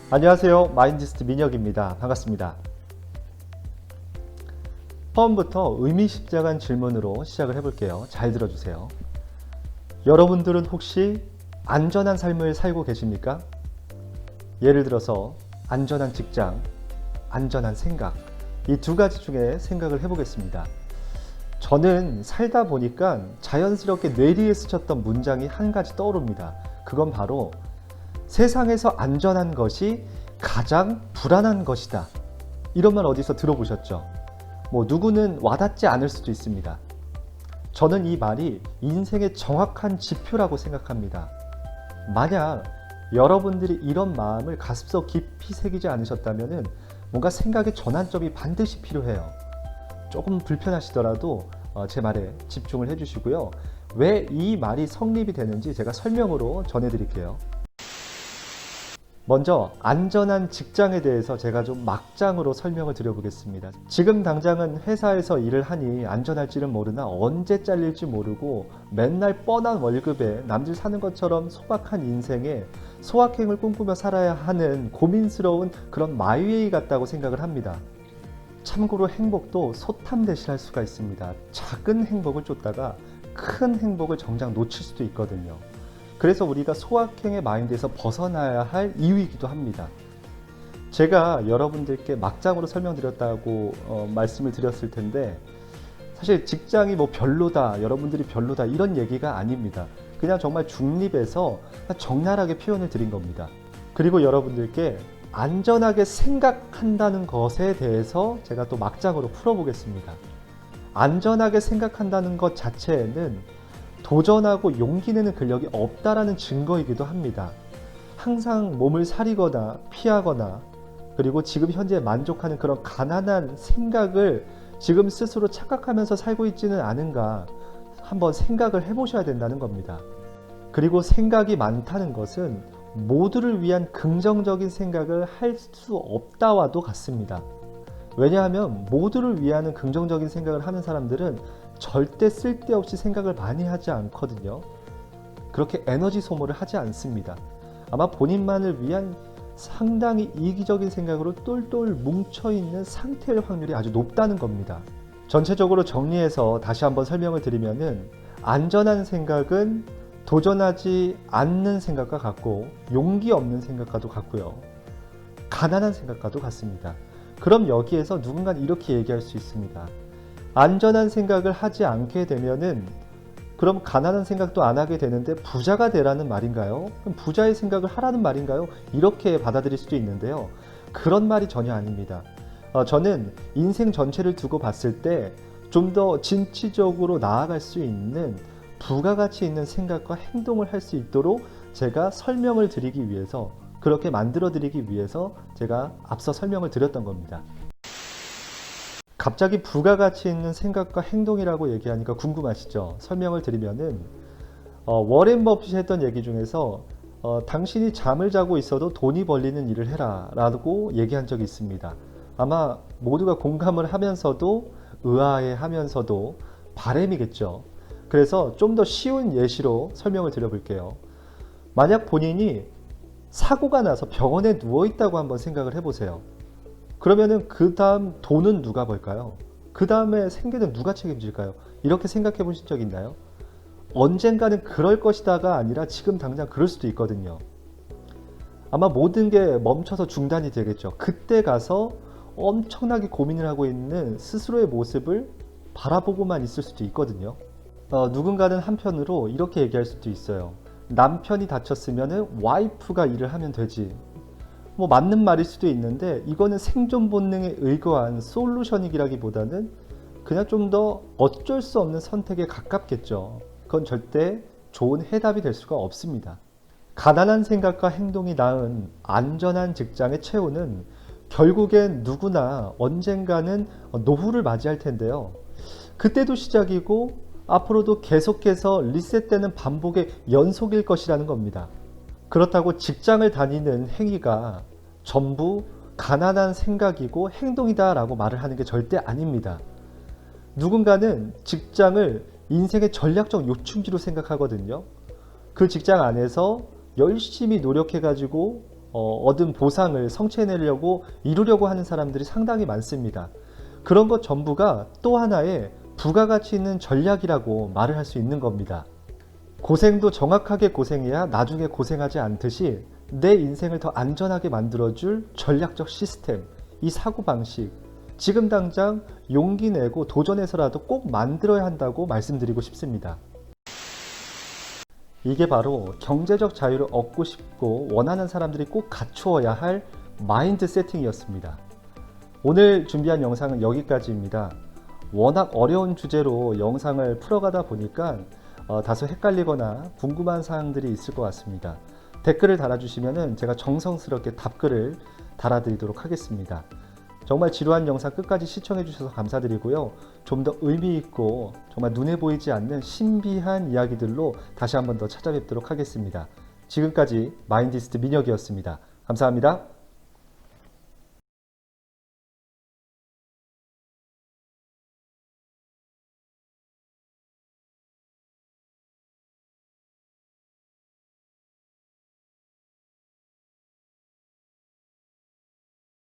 안녕하세요. 마인디스트 민혁입니다. 반갑습니다. 처음부터 의미심장한 질문으로 시작을 해볼게요. 잘 들어주세요. 여러분들은 혹시 안전한 삶을 살고 계십니까? 예를 들어서 안전한 직장, 안전한 생각, 이 두 가지 중에 생각을 해보겠습니다. 저는 살다 보니까 자연스럽게 뇌리에 스쳤던 문장이 한 가지 떠오릅니다. 그건 바로 세상에서 안전한 것이 가장 불안한 것이다. 이런 말 어디서 들어보셨죠? 누구는 와닿지 않을 수도 있습니다. 저는 이 말이 인생의 정확한 지표라고 생각합니다. 만약 여러분들이 이런 마음을 가슴속 깊이 새기지 않으셨다면 뭔가 생각의 전환점이 반드시 필요해요. 조금 불편하시더라도 제 말에 집중을 해주시고요. 왜 이 말이 성립이 되는지 제가 설명으로 전해드릴게요. 먼저 안전한 직장에 대해서 제가 좀 막장으로 설명을 드려보겠습니다. 지금 당장은 회사에서 일을 하니 안전할지는 모르나 언제 잘릴지 모르고 맨날 뻔한 월급에 남들 사는 것처럼 소박한 인생에 소확행을 꿈꾸며 살아야 하는 고민스러운 그런 마이웨이 같다고 생각을 합니다. 참고로 행복도 소탐대실할 수가 있습니다. 작은 행복을 쫓다가 큰 행복을 정작 놓칠 수도 있거든요. 그래서 우리가 소확행의 마인드에서 벗어나야 할 이유이기도 합니다. 제가 여러분들께 막장으로 설명드렸다고 말씀을 드렸을 텐데 사실 직장이 별로다, 여러분들이 별로다 이런 얘기가 아닙니다. 그냥 정말 중립에서 적나라하게 표현을 드린 겁니다. 그리고 여러분들께 안전하게 생각한다는 것에 대해서 제가 또 막장으로 풀어보겠습니다. 안전하게 생각한다는 것 자체에는 도전하고 용기 내는 근력이 없다라는 증거이기도 합니다. 항상 몸을 사리거나 피하거나 그리고 지금 현재 만족하는 그런 가난한 생각을 지금 스스로 착각하면서 살고 있지는 않은가 한번 생각을 해보셔야 된다는 겁니다. 그리고 생각이 많다는 것은 모두를 위한 긍정적인 생각을 할 수 없다와도 같습니다. 왜냐하면 모두를 위하는 긍정적인 생각을 하는 사람들은 절대 쓸데없이 생각을 많이 하지 않거든요. 그렇게 에너지 소모를 하지 않습니다. 아마 본인만을 위한 상당히 이기적인 생각으로 똘똘 뭉쳐있는 상태일 확률이 아주 높다는 겁니다. 전체적으로 정리해서 다시 한번 설명을 드리면은 안전한 생각은 도전하지 않는 생각과 같고 용기 없는 생각과도 같고요. 가난한 생각과도 같습니다. 그럼 여기에서 누군가는 이렇게 얘기할 수 있습니다. 안전한 생각을 하지 않게 되면은 그럼 가난한 생각도 안 하게 되는데 부자가 되라는 말인가요? 그럼 부자의 생각을 하라는 말인가요? 이렇게 받아들일 수도 있는데요. 그런 말이 전혀 아닙니다. 저는 인생 전체를 두고 봤을 때 좀 더 진취적으로 나아갈 수 있는 부가가치 있는 생각과 행동을 할 수 있도록 제가 설명을 드리기 위해서 그렇게 만들어 드리기 위해서 제가 앞서 설명을 드렸던 겁니다. 갑자기 부가가치 있는 생각과 행동이라고 얘기하니까 궁금하시죠? 설명을 드리면은 워렌 버핏이 했던 얘기 중에서 당신이 잠을 자고 있어도 돈이 벌리는 일을 해라 라고 얘기한 적이 있습니다. 아마 모두가 공감을 하면서도 의아해 하면서도 바람이겠죠. 그래서 좀 더 쉬운 예시로 설명을 드려볼게요. 만약 본인이 사고가 나서 병원에 누워있다고 한번 생각을 해보세요. 그러면은 그 다음 돈은 누가 벌까요? 그 다음에 생계는 누가 책임질까요? 이렇게 생각해 보신 적 있나요? 언젠가는 그럴 것이다가 아니라 지금 당장 그럴 수도 있거든요. 아마 모든 게 멈춰서 중단이 되겠죠. 그때 가서 엄청나게 고민을 하고 있는 스스로의 모습을 바라보고만 있을 수도 있거든요. 누군가는 한편으로 이렇게 얘기할 수도 있어요. 남편이 다쳤으면 와이프가 일을 하면 되지. 맞는 말일 수도 있는데 이거는 생존 본능에 의거한 솔루션이기라기보다는 그냥 좀 더 어쩔 수 없는 선택에 가깝겠죠. 그건 절대 좋은 해답이 될 수가 없습니다. 가난한 생각과 행동이 낳은 안전한 직장의 최후는 결국엔 누구나 언젠가는 노후를 맞이할 텐데요. 그때도 시작이고 앞으로도 계속해서 리셋되는 반복의 연속일 것이라는 겁니다. 그렇다고 직장을 다니는 행위가 전부 가난한 생각이고 행동이다 라고 말을 하는 게 절대 아닙니다. 누군가는 직장을 인생의 전략적 요충지로 생각하거든요. 그 직장 안에서 열심히 노력해가지고 얻은 보상을 성취해내려고 이루려고 하는 사람들이 상당히 많습니다. 그런 것 전부가 또 하나의 부가가치 있는 전략이라고 말을 할 수 있는 겁니다. 고생도 정확하게 고생해야 나중에 고생하지 않듯이 내 인생을 더 안전하게 만들어줄 전략적 시스템, 이 사고방식, 지금 당장 용기 내고 도전해서라도 꼭 만들어야 한다고 말씀드리고 싶습니다. 이게 바로 경제적 자유를 얻고 싶고 원하는 사람들이 꼭 갖추어야 할 마인드 세팅이었습니다. 오늘 준비한 영상은 여기까지입니다. 워낙 어려운 주제로 영상을 풀어가다 보니까 다소 헷갈리거나 궁금한 사항들이 있을 것 같습니다. 댓글을 달아주시면 제가 정성스럽게 답글을 달아드리도록 하겠습니다. 정말 지루한 영상 끝까지 시청해 주셔서 감사드리고요. 좀 더 의미 있고 정말 눈에 보이지 않는 신비한 이야기들로 다시 한번 더 찾아뵙도록 하겠습니다. 지금까지 마인디스트 민혁이었습니다. 감사합니다.